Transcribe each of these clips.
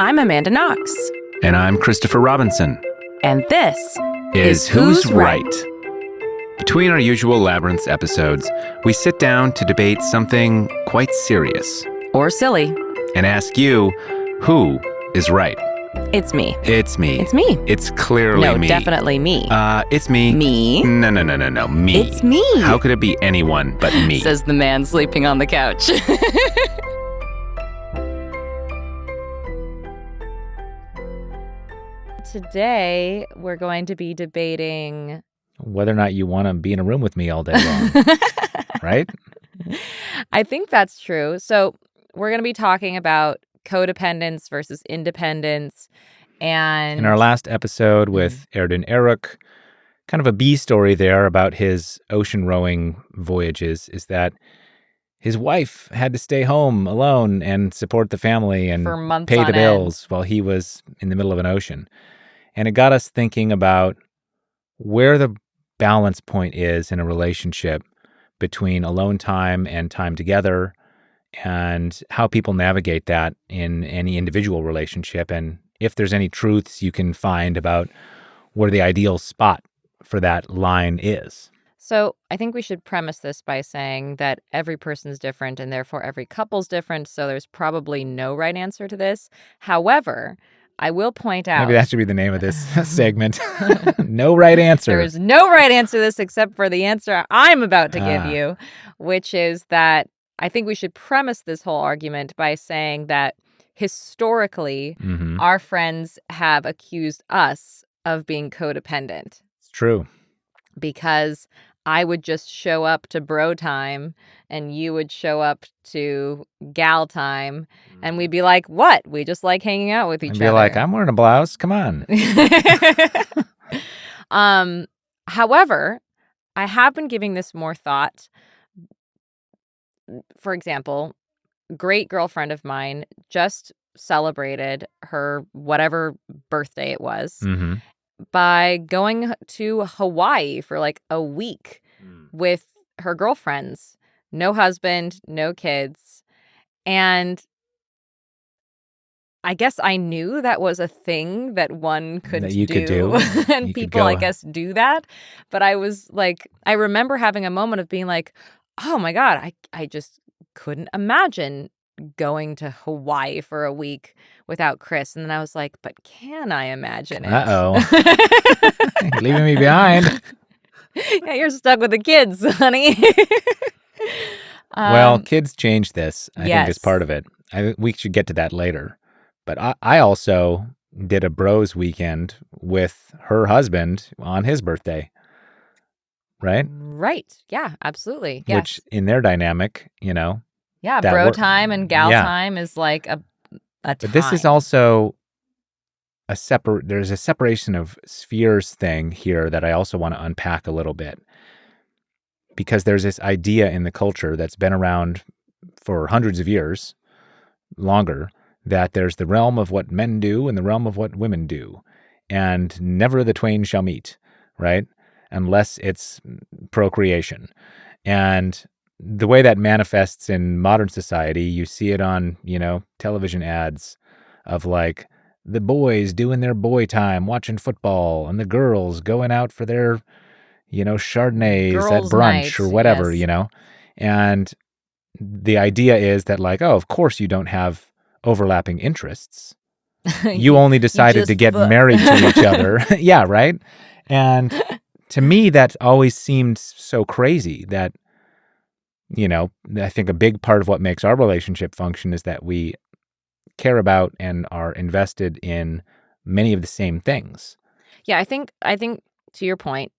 I'm Amanda Knox. And I'm Christopher Robinson. And this is Who's Right? Between our usual Labyrinths episodes, we sit down to debate something quite serious. Or silly. And ask you, who is right? It's me. It's me. It's me. It's clearly no, me. No, definitely me. It's me. Me? No, me. It's me. How could it be anyone but me? Says the man sleeping on the couch. Today, we're going to be debating whether or not you want to be in a room with me all day long, right? I think that's true. So we're going to be talking about codependence versus independence. And in our last episode with Erden Eruk, kind of a B story there about his ocean rowing voyages is that his wife had to stay home alone and support the family and for months pay on the bills end while he was in the middle of an ocean. And it got us thinking about where the balance point is in a relationship between alone time and time together, and how people navigate that in any individual relationship, and if there's any truths you can find about where the ideal spot for that line is. So I think we should premise this by saying that every person's different and therefore every couple's different, so there's probably no right answer to this. However, I will point out... Maybe that should be the name of this segment. No right answer. There is no right answer to this except for the answer I'm about to give you, which is that I think we should premise this whole argument by saying that historically, our friends have accused us of being codependent. It's true. Because I would just show up to bro time and you would show up to gal time and we'd be like, what? We just like hanging out with each other. Be like, I'm wearing a blouse. Come on. However, I have been giving this more thought. For example, a great girlfriend of mine just celebrated her whatever birthday it was by going to Hawaii for like a week with her girlfriends. No husband, no kids. And I guess I knew that was a thing that one could that you could do. And you people, I guess, do that. But I was like, I remember having a moment of being like, oh my God, I just couldn't imagine going to Hawaii for a week without Chris. And then I was like, but can I imagine it? Uh-oh. You're leaving me behind. Yeah, you're stuck with the kids, honey. Well, kids change this, I yes. think, is part of it. We should get to that later. But I also did a bros weekend with her husband on his birthday. Right? Right. Yeah, absolutely. Yes. Which in their dynamic, yeah, bro time and gal time is like a time. But this is also there's a separation of spheres thing here that I also want to unpack a little bit. Because there's this idea in the culture that's been around for hundreds of years, longer, that there's the realm of what men do and the realm of what women do. And never the twain shall meet, right? Unless it's procreation. And the way that manifests in modern society, you see it on, television ads of like the boys doing their boy time, watching football, and the girls going out for their, Chardonnays Girls' at brunch night, or whatever, yes. And the idea is that like, oh, of course you don't have overlapping interests. You only decided to get married to each other. Yeah, right? And to me, that always seemed so crazy that, I think a big part of what makes our relationship function is that we care about and are invested in many of the same things. Yeah, I think to your point,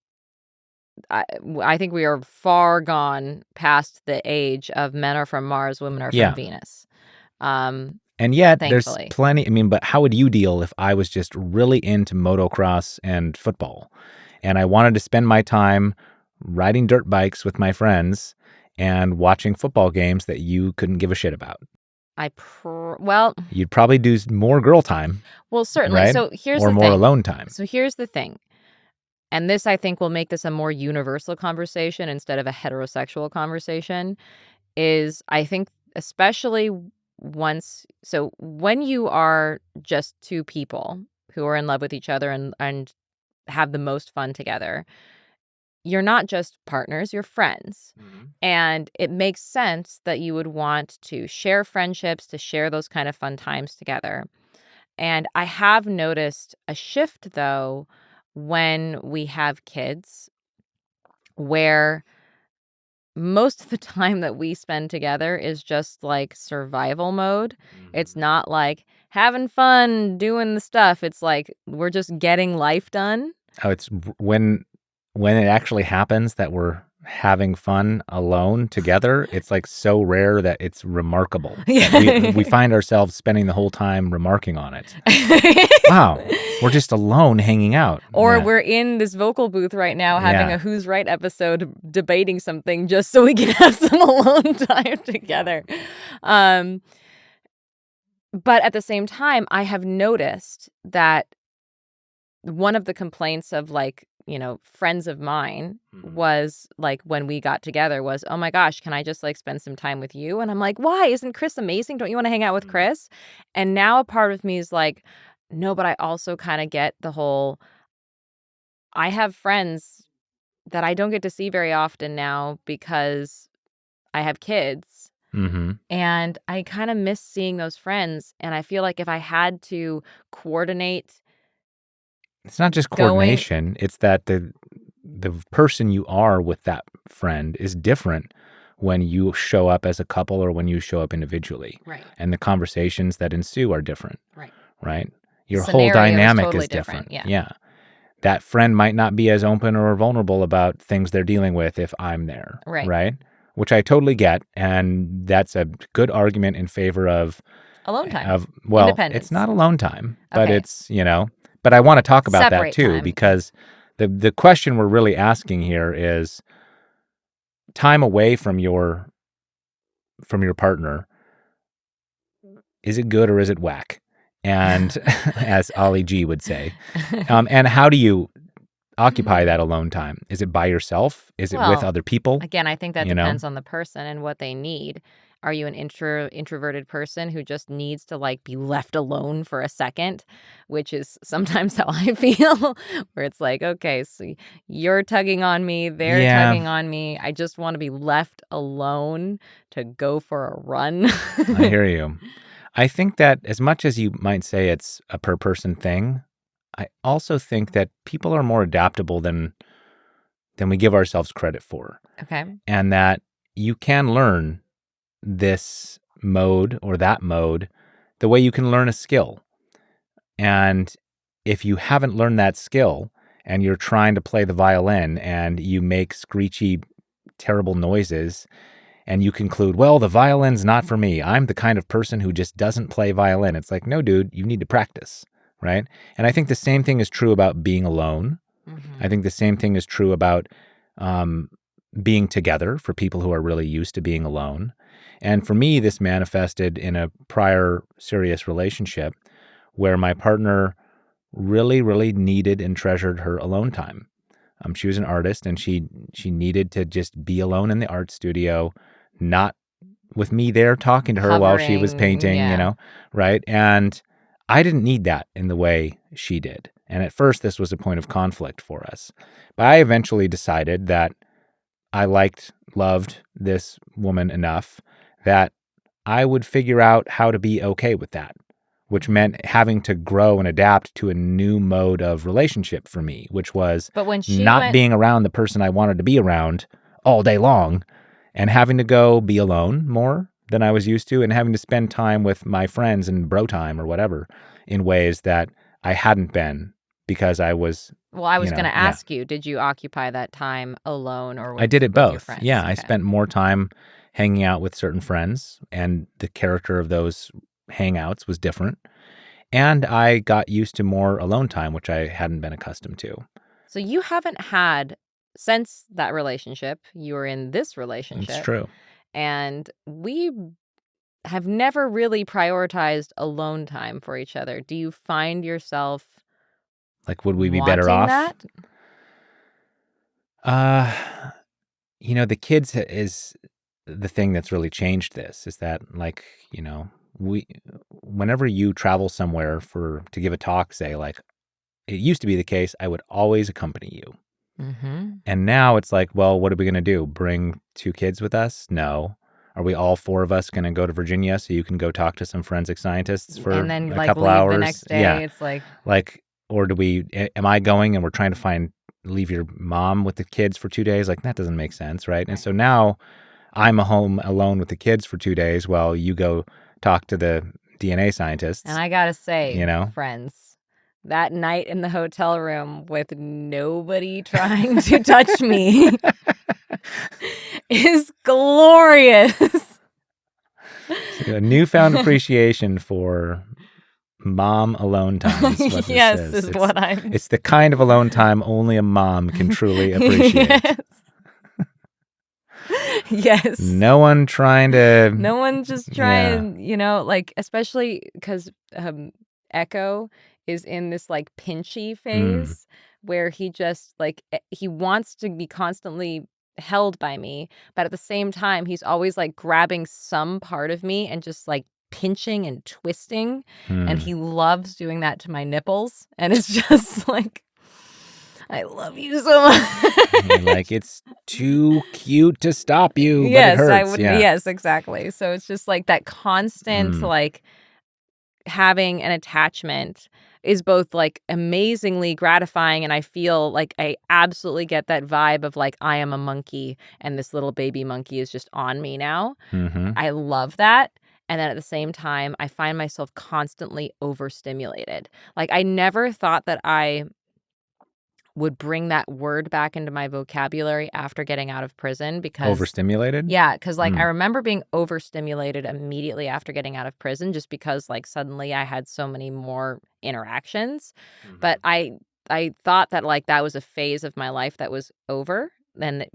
I think we are far gone past the age of men are from Mars, women are from Venus. And yet thankfully. There's plenty, but how would you deal if I was just really into motocross and football and I wanted to spend my time riding dirt bikes with my friends and watching football games that you couldn't give a shit about? You'd probably do more girl time. Well, certainly. Right? So here's the thing. Or more alone time. So here's the thing. And this, I think, will make this a more universal conversation instead of a heterosexual conversation, is I think especially when you are just two people who are in love with each other and have the most fun together, you're not just partners, you're friends. Mm-hmm. And it makes sense that you would want to share friendships, to share those kind of fun times together. And I have noticed a shift, though, when we have kids, where most of the time that we spend together is just like survival mode. It's Mm-hmm. not like having fun doing the stuff. It's like we're just getting life done. Oh, it's when it actually happens that we're having fun alone together, it's like so rare that it's remarkable. That we find ourselves spending the whole time remarking on it. Wow, we're just alone hanging out. Or Yeah. we're in this vocal booth right now having Yeah. a Who's Right episode debating something just so we can have some alone time together. But at the same time, I have noticed that one of the complaints of friends of mine Mhm. was like when we got together was, "Oh my gosh, can I just like spend some time with you?" And I'm like, "Why? Isn't Chris amazing? Don't you want to hang out with Mm. Chris?" And now a part of me is like, "No, but I also kind of get the whole I have friends that I don't get to see very often now because I have kids." Mhm. And I kind of miss seeing those friends. And I feel like if I had to coordinate It's not just going, coordination, it's that the person you are with that friend is different when you show up as a couple or when you show up individually. right, And the conversations that ensue are different, right. right? Your whole Scenario is dynamic totally is different. different. Yeah. Yeah. That friend might not be as open or vulnerable about things they're dealing with if I'm there, Right. right? Which I totally get, and that's a good argument in favor Alone time. of well, it's Independence. not alone time, but Okay. it's, but I want to talk about that Separate too, time. because the question we're really asking here is time away from your partner, is it good or is it whack? And as Ollie G would say, and how do you occupy that alone time? Is it by yourself? Is it with Well, other people? again, I think that You know? depends on the person and what they need. Are you an introverted person who just needs to like be left alone for a second, which is sometimes how I feel, where it's like, okay, so you're tugging on me, they're Yeah, tugging on me. I just want to be left alone to go for a run. I hear you. I think that as much as you might say it's a per person thing, I also think that people are more adaptable than we give ourselves credit for. Okay. And that you can learn this mode or that mode the way you can learn a skill. And if you haven't learned that skill and you're trying to play the violin and you make screechy, terrible noises and you conclude, well, the violin's not for me. I'm the kind of person who just doesn't play violin. It's like, no, dude, you need to practice, right? And I think the same thing is true about being alone. I think the same thing is true about um, being together for people who are really used to being alone. And for me, this manifested in a prior serious relationship where my partner really, really needed and treasured her alone time. She was an artist and she needed to just be alone in the art studio, not with me there talking to her while she was Hovering, painting, yeah. right? And I didn't need that in the way she did. And at first, this was a point of conflict for us. But I eventually decided that I loved this woman enough that I would figure out how to be okay with that, which meant having to grow and adapt to a new mode of relationship for me, which was But when she not went, being around the person I wanted to be around all day long and having to go be alone more than I was used to and having to spend time with my friends and bro time or whatever in ways that I hadn't been because I was, well, I was going to yeah. ask you, did you occupy that time alone or I with did it with your both. friends? Yeah, I Okay. spent more time hanging out with certain friends, and the character of those hangouts was different. And I got used to more alone time, which I hadn't been accustomed to. So you haven't had, since that relationship, you were in this It's relationship, true. and we have never really prioritized alone time for each other. Do you find yourself Like, would we be better wanting off? that? Uh, the kids is the thing that's really changed this is that, like, whenever you travel somewhere to give a talk, say, like, it used to be the case, I would always accompany you. And now it's like, well, what are we going to do? Bring 2 kids with us? No. Are we all 4 of us going to go to Virginia so you can go talk to some forensic scientists for and then a like couple leave hours? the next day? Yeah. It's like, or am I going and we're trying to leave your mom with the kids for 2 days? Like, that doesn't make sense, right? And so now I'm home alone with the kids for 2 days while you go talk to the DNA scientists. And I gotta say, friends, that night in the hotel room with nobody trying to touch me is glorious. So a newfound appreciation for mom alone time. Yes, is what I'm. It's the kind of alone time only a mom can truly appreciate. Yes. No one just trying, like, especially because Echo is in this like pinchy phase where he just like, he wants to be constantly held by me, but at the same time, he's always like grabbing some part of me and just like pinching and twisting. And he loves doing that to my nipples. And it's just like, I love you so much. Like, it's too cute to stop you, but it hurts. Yes, exactly. So it's just like that constant, like, having an attachment is both like amazingly gratifying, and I feel like I absolutely get that vibe of like, I am a monkey and this little baby monkey is just on me now. I love that. And then at the same time, I find myself constantly overstimulated. Like, I never thought that I would bring that word back into my vocabulary after getting out of prison, because overstimulated? Yeah, because like I remember being overstimulated immediately after getting out of prison, just because like suddenly I had so many more interactions. But I thought that like that was a phase of my life that was over, then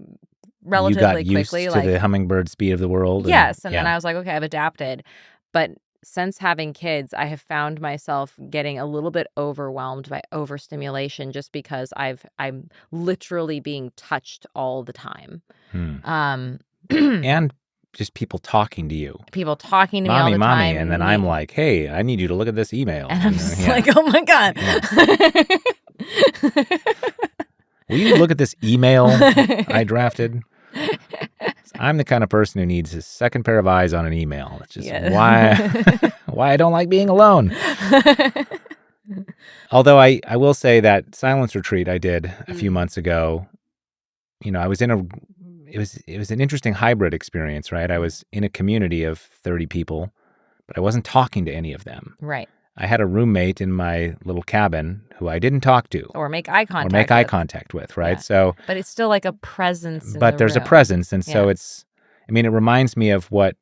relatively you got quickly, used to the hummingbird speed of the world. Yes, and then I was like, okay, I've adapted. But since having kids, I have found myself getting a little bit overwhelmed by overstimulation, just because I'm literally being touched all the time. And just people talking to you. People talking to me all the time. And then I'm like, hey, I need you to look at this email. And I'm just like, oh my God. Will you look at this email I drafted? I'm the kind of person who needs a second pair of eyes on an email. That's just why I don't like being alone. Although I will say that silence retreat I did a few months ago, I was it was an interesting hybrid experience, right? I was in a community of 30 people, but I wasn't talking to any of them. Right. I had a roommate in my little cabin who I didn't talk to. Or make eye contact with, right? Yeah. So, but it's still like a presence in But there's room. a presence, and so it reminds me of what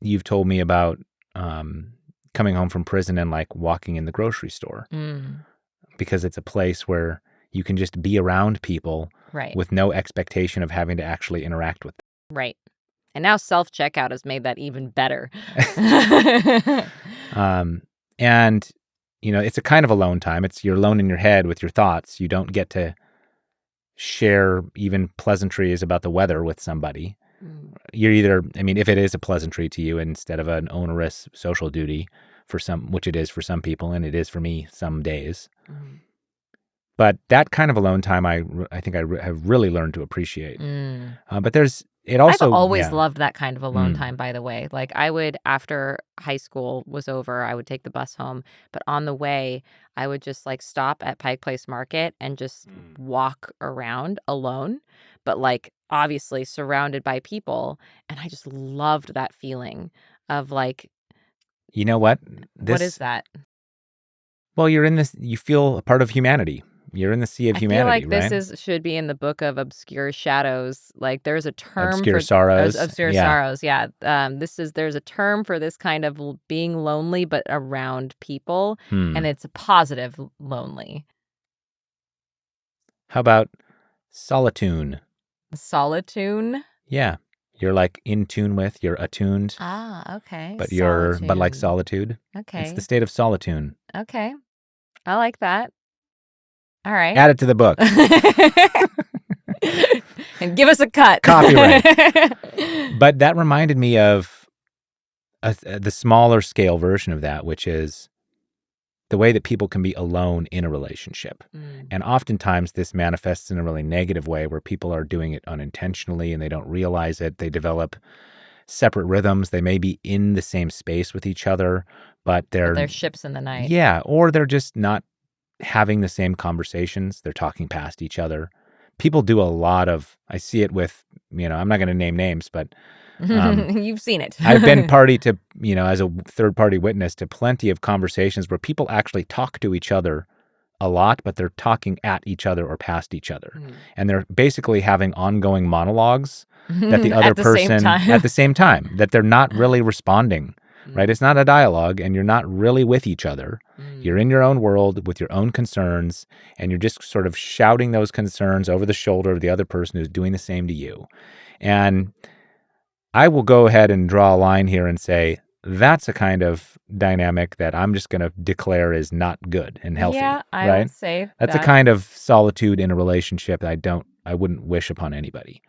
you've told me about coming home from prison and like walking in the grocery store. Because it's a place where you can just be around people with no expectation of having to actually interact with them. Right. And now self-checkout has made that even better. And, it's a kind of alone time. You're alone in your head with your thoughts. You don't get to share even pleasantries about the weather with somebody. You're either, if it is a pleasantry to you instead of an onerous social duty which it is for some people, and it is for me some days. But that kind of alone time, I think I have really learned to appreciate. But I've always loved that kind of alone time, by the way. Like, I would, after high school was over, I would take the bus home. But on the way, I would just like stop at Pike Place Market and just walk around alone, but like obviously surrounded by people. And I just loved that feeling of like, you know what? What is that? Well, you're in this, you feel a part of humanity. You're in the sea of humanity, I feel like right? this should be in the book of Obscure Shadows. Like, there's a term Obscure for sorrows. Obscure sorrows. Yeah. There's a term for this kind of being lonely, but around people, and it's a positive lonely. How about solitude? Solitude? Yeah. You're like in tune with, you're attuned. Ah, okay. But but like solitude. Okay. It's the state of solitude. Okay. I like that. All right. Add it to the book. And give us a cut. Copyright. But that reminded me of the smaller scale version of that, which is the way that people can be alone in a relationship. And oftentimes this manifests in a really negative way where people are doing it unintentionally and they don't realize it. They develop separate rhythms. They may be in the same space with each other, but they're ships in the night. Yeah, or they're just not having the same conversations. They're talking past each other. People do a lot of, I see it with, I'm not going to name names, but you've seen it. I've been party to, as a third party witness to plenty of conversations where people actually talk to each other a lot, but they're talking at each other or past each other. And they're basically having ongoing monologues that the other person at the same time, that they're not really responding, right? It's not a dialogue and you're not really with each other. You're in your own world with your own concerns and you're just sort of shouting those concerns over the shoulder of the other person who's doing the same to you. And I will go ahead and draw a line here and say, that's a kind of dynamic that I'm just going to declare is not good and healthy. Yeah, I right? would say that's a kind of solitude in a relationship that I wouldn't wish upon anybody.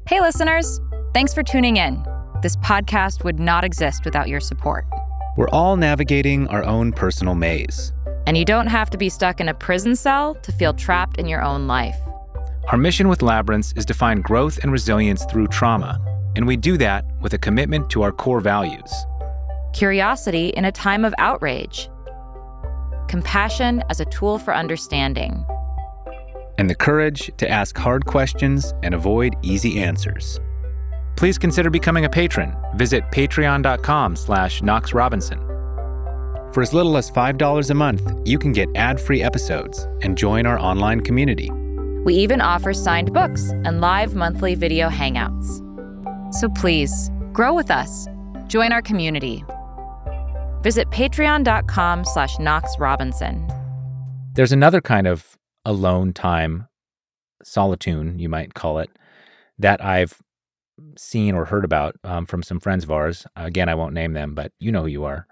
Hey, listeners. Thanks for tuning in. This podcast would not exist without your support. We're all navigating our own personal maze. And you don't have to be stuck in a prison cell to feel trapped in your own life. Our mission with Labyrinths is to find growth and resilience through trauma, and we do that with a commitment to our core values. Curiosity in a time of outrage. Compassion as a tool for understanding. And the courage to ask hard questions and avoid easy answers. Please consider becoming a patron. Visit patreon.com/KnoxRobinson. For as little as $5 a month, you can get ad-free episodes and join our online community. We even offer signed books and live monthly video hangouts. So please, grow with us. Join our community. Visit patreon.com/KnoxRobinson. There's another kind of alone time, solitude, you might call it, that I've seen or heard about from some friends of ours. Again, I won't name them, but you know who you are.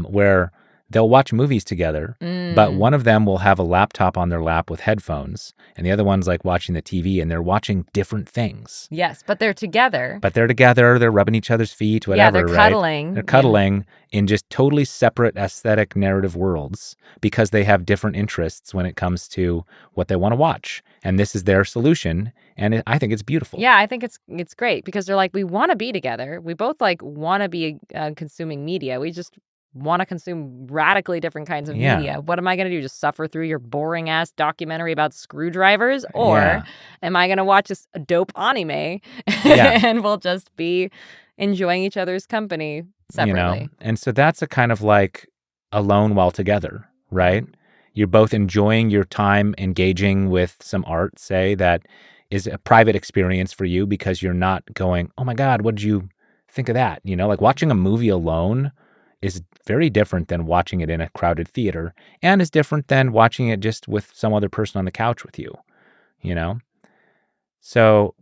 Where they'll watch movies together, but one of them will have a laptop on their lap with headphones, and the other one's like watching the TV, and they're watching different things. Yes, but they're together. They're rubbing each other's feet, whatever, they're cuddling. Right? They're cuddling in just totally separate aesthetic narrative worlds because they have different interests when it comes to what they want to watch. And this is their solution, and I think it's beautiful. Yeah, I think it's great because they're like, we want to be together. We both want to be consuming media. We just want to consume radically different kinds of media. What am I going to do? Just suffer through your boring ass documentary about screwdrivers? Or am I going to watch this dope anime and we'll just be enjoying each other's company separately? And so that's a kind of like alone while together, right? You're both enjoying your time engaging with some art, say, that is a private experience for you because you're not going, oh my God, what did you think of that? Like watching a movie alone is very different than watching it in a crowded theater, and is different than watching it just with some other person on the couch with you, So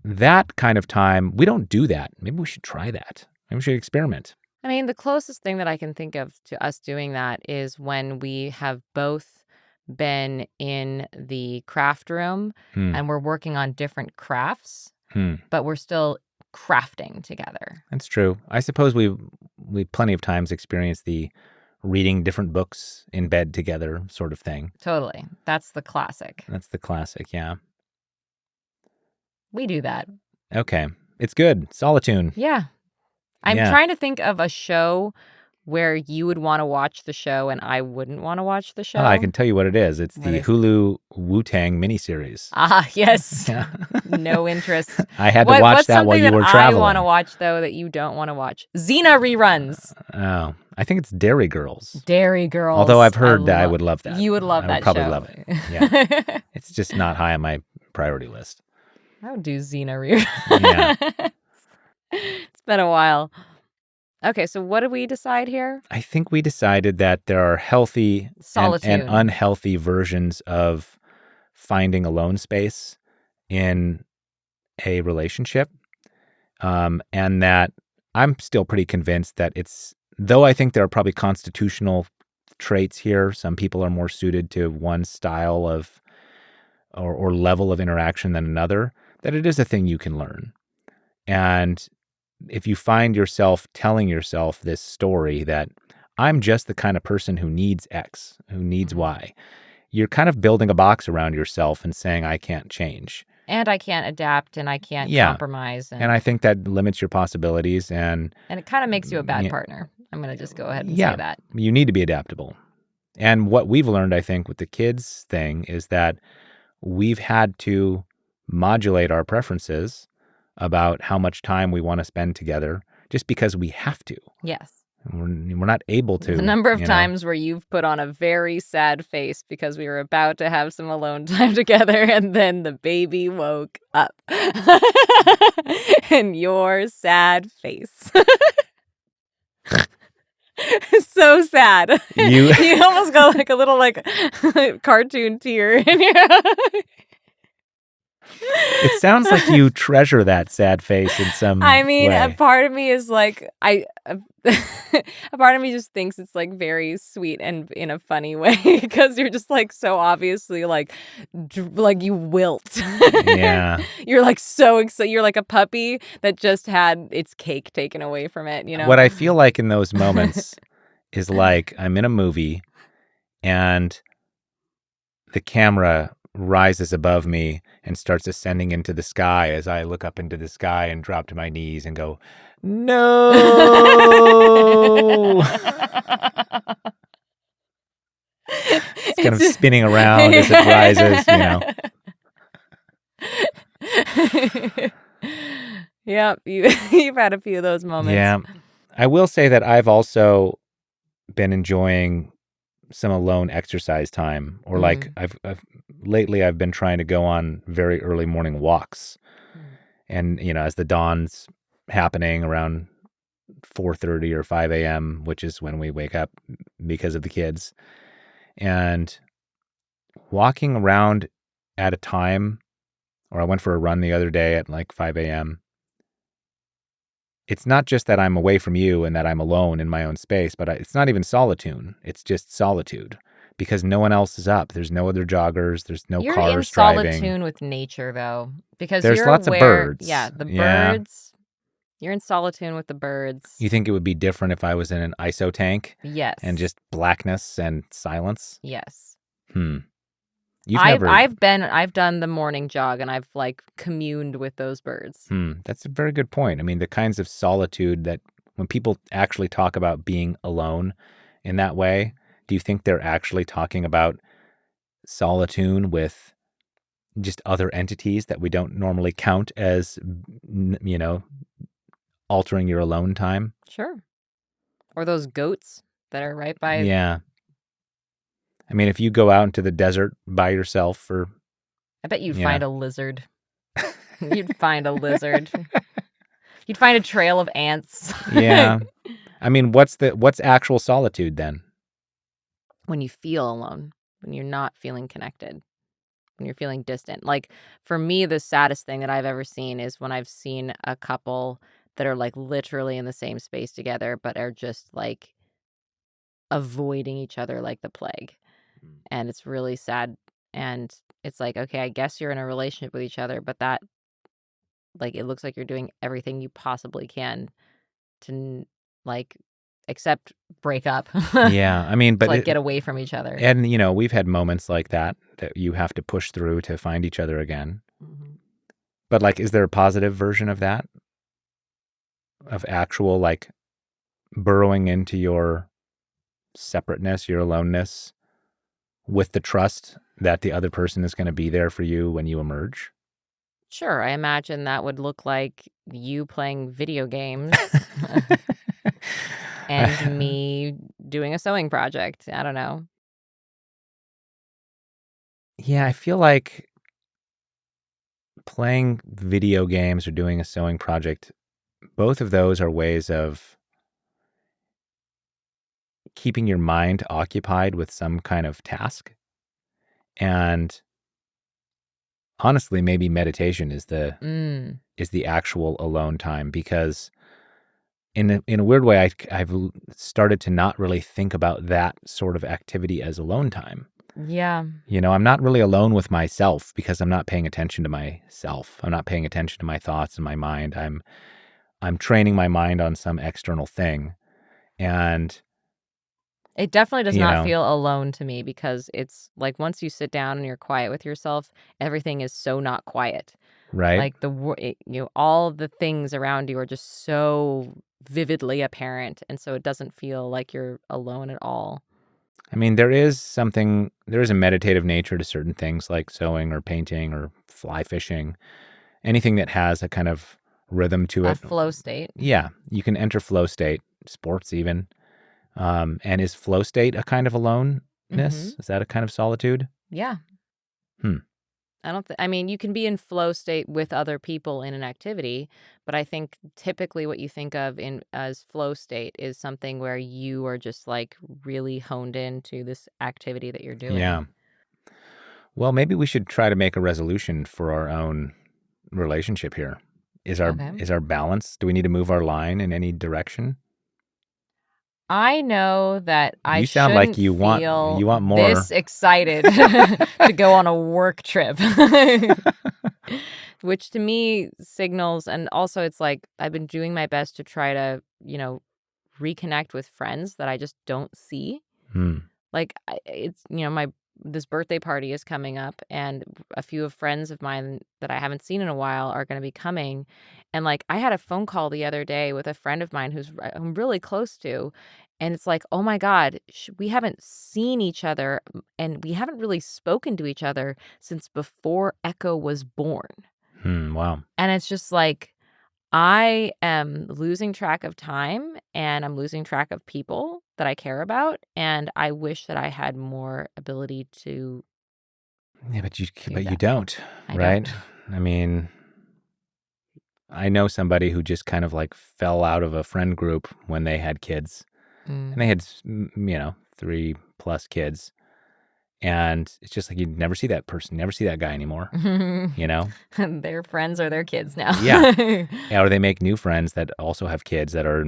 that kind of time, we don't do that. Maybe we should try that. Maybe we should experiment. I mean, the closest thing that I can think of to us doing that is when we have both been in the craft room and we're working on different crafts, but we're still crafting together. That's true. I suppose we plenty of times experienced the reading different books in bed together sort of thing. Totally. That's the classic. Yeah. We do that. Okay. It's good. Solitude. Yeah. I'm trying to think of a show where you would want to watch the show and I wouldn't want to watch the show. Oh, I can tell you what it is. It's the Hulu Wu-Tang miniseries. Ah, yes. No interest. I had to watch that while you were traveling. I want to watch, though, that you don't want to watch? Xena reruns. Oh, I think it's Dairy Girls. Dairy Girls. Although I've heard that I would love that. You would love that show. I would show. probably love it. Yeah. It's just not high on my priority list. I would do Xena reruns. Yeah. It's been a while. Okay, so what did we decide here? I think we decided that there are healthy and unhealthy versions of finding alone space in a relationship. And that I'm still pretty convinced that though I think there are probably constitutional traits here. Some people are more suited to one style of or level of interaction than another, that it is a thing you can learn. And if you find yourself telling yourself this story that I'm just the kind of person who needs X, who needs Y, you're kind of building a box around yourself and saying, I can't change. And I can't adapt and I can't compromise. And I think that limits your possibilities. And it kind of makes you a bad partner. I'm going to just go ahead and say that. You need to be adaptable. And what we've learned, I think, with the kids thing is that we've had to modulate our preferences about how much time we want to spend together just because we have to. Yes. We're not able to. The number of times where you've put on a very sad face because we were about to have some alone time together and then the baby woke up. And your sad face. So sad. You almost got like a little like cartoon tear in your eye. It sounds like you treasure that sad face in some way. A part of me is like, a part of me just thinks it's like very sweet and in a funny way because you're just like so obviously like you wilt. Yeah. You're like so excited. You're like a puppy that just had its cake taken away from it, you know? What I feel like in those moments is like I'm in a movie and the camera rises above me and starts ascending into the sky as I look up into the sky and drop to my knees and go, no. It's kind of spinning around as it rises, Yep, you've had a few of those moments. Yeah. I will say that I've also been enjoying some alone exercise time, or like lately I've been trying to go on very early morning walks. And, as the dawn's happening around 4:30 or 5 a.m., which is when we wake up because of the kids, and walking around at a time, or I went for a run the other day at like 5 a.m. It's not just that I'm away from you and that I'm alone in my own space, but it's not even solitude. It's just solitude because no one else is up. There's no other joggers. There's no cars driving. You're in solitude with nature, though, because there's lots of birds. Yeah, the birds. You're in solitude with the birds. You think it would be different if I was in an ISO tank? Yes. And just blackness and silence? Yes. I've done the morning jog and I've like communed with those birds. That's a very good point. I mean, the kinds of solitude that when people actually talk about being alone in that way, do you think they're actually talking about solitude with just other entities that we don't normally count as, altering your alone time? Sure. Or those goats that are right by. Yeah. I mean, if you go out into the desert by yourself I bet you'd find a lizard. You'd find a lizard. You'd find a trail of ants. Yeah. I mean, what's actual solitude then? When you feel alone, when you're not feeling connected, when you're feeling distant. Like for me, the saddest thing that I've ever seen is when I've seen a couple that are like literally in the same space together, but are just like avoiding each other like the plague. And it's really sad. And it's like, okay, I guess you're in a relationship with each other, but that, like, it looks like you're doing everything you possibly can to, like, except break up. Yeah, I mean, but get away from each other. And, we've had moments like that you have to push through to find each other again. Mm-hmm. But, like, is there a positive version of that? Of actual, like, burrowing into your separateness, your aloneness, with the trust that the other person is going to be there for you when you emerge? Sure. I imagine that would look like you playing video games and me doing a sewing project. I don't know. Yeah, I feel like playing video games or doing a sewing project, both of those are ways of keeping your mind occupied with some kind of task. And honestly, maybe meditation is the actual alone time, because in a weird way, I've started to not really think about that sort of activity as alone time. Yeah. I'm not really alone with myself because I'm not paying attention to myself. I'm not paying attention to my thoughts and my mind. I'm training my mind on some external thing. And It definitely does not feel alone to me because it's like once you sit down and you're quiet with yourself, everything is so not quiet. right. Like all the things around you are just so vividly apparent, and so it doesn't feel like you're alone at all. I mean, there is a meditative nature to certain things like sewing or painting or fly fishing, anything that has a kind of rhythm to A it. flow state. Yeah, you can enter flow state, sports even. And is flow state a kind of aloneness? Is that a kind of solitude? Yeah. Hmm. I mean, you can be in flow state with other people in an activity, but I think typically what you think of as flow state is something where you are just like really honed into this activity that you're doing. Yeah. Well, maybe we should try to make a resolution for our own relationship here. Is our balance? Do we need to move our line in any direction? I know that I You sound like you want more. this excited to go on a work trip, which to me signals, and also it's like I've been doing my best to try to, reconnect with friends that I just don't see. Like it's, this birthday party is coming up, and a few of friends of mine that I haven't seen in a while are going to be coming. And like I had a phone call the other day with a friend of mine who's I'm really close to, and it's like, oh my God, we haven't seen each other and we haven't really spoken to each other since before Echo was born. Wow. And it's just like I am losing track of time and I'm losing track of people that I care about. And I wish that I had more ability to. Yeah, but you don't, right? Don't. I mean, I know somebody who just kind of like fell out of a friend group when they had kids. And they had, 3+ kids. And it's just like you never see that person, never see that guy anymore, Their friends are their kids now. Yeah. Yeah, or they make new friends that also have kids that are,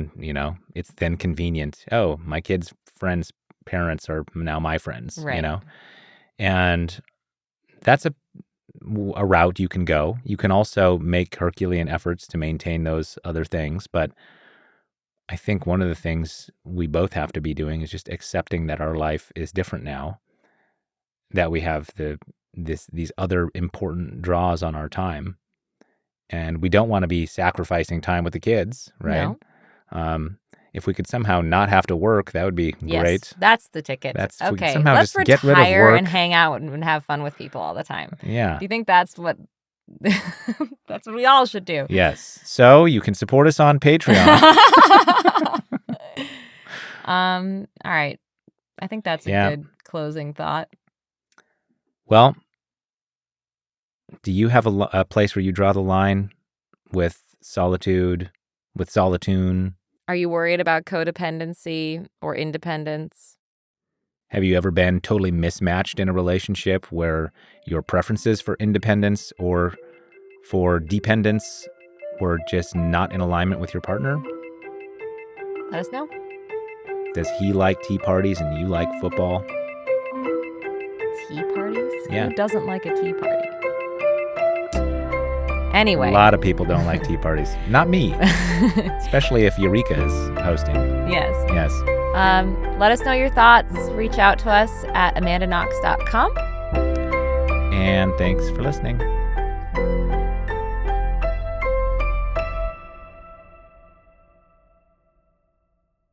it's then convenient. Oh, my kid's friends' parents are now my friends, Right. And that's a route you can go. You can also make Herculean efforts to maintain those other things. But I think one of the things we both have to be doing is just accepting that our life is different now, that we have these other important draws on our time, and we don't want to be sacrificing time with the kids, right? No. If we could somehow not have to work, that would be great. Yes, that's the ticket. If we could Okay, somehow let's just get rid of retire work and hang out and have fun with people all the time. Yeah. Do you think that's what that's what we all should do? Yes. So you can support us on Patreon. All right. I think that's a good closing thought. Well, do you have a place where you draw the line with solitude, with solitude? Are you worried about codependency or independence? Have you ever been totally mismatched in a relationship where your preferences for independence or for dependence were just not in alignment with your partner? Let us know. Does he like tea parties and you like football? Tea parties? Yeah. Who doesn't like a tea party? Anyway. A lot of people don't like tea parties. Not me. Especially if Eureka is hosting. Yes. Yes. Let us know your thoughts. Reach out to us at amandaknox.com. And thanks for listening.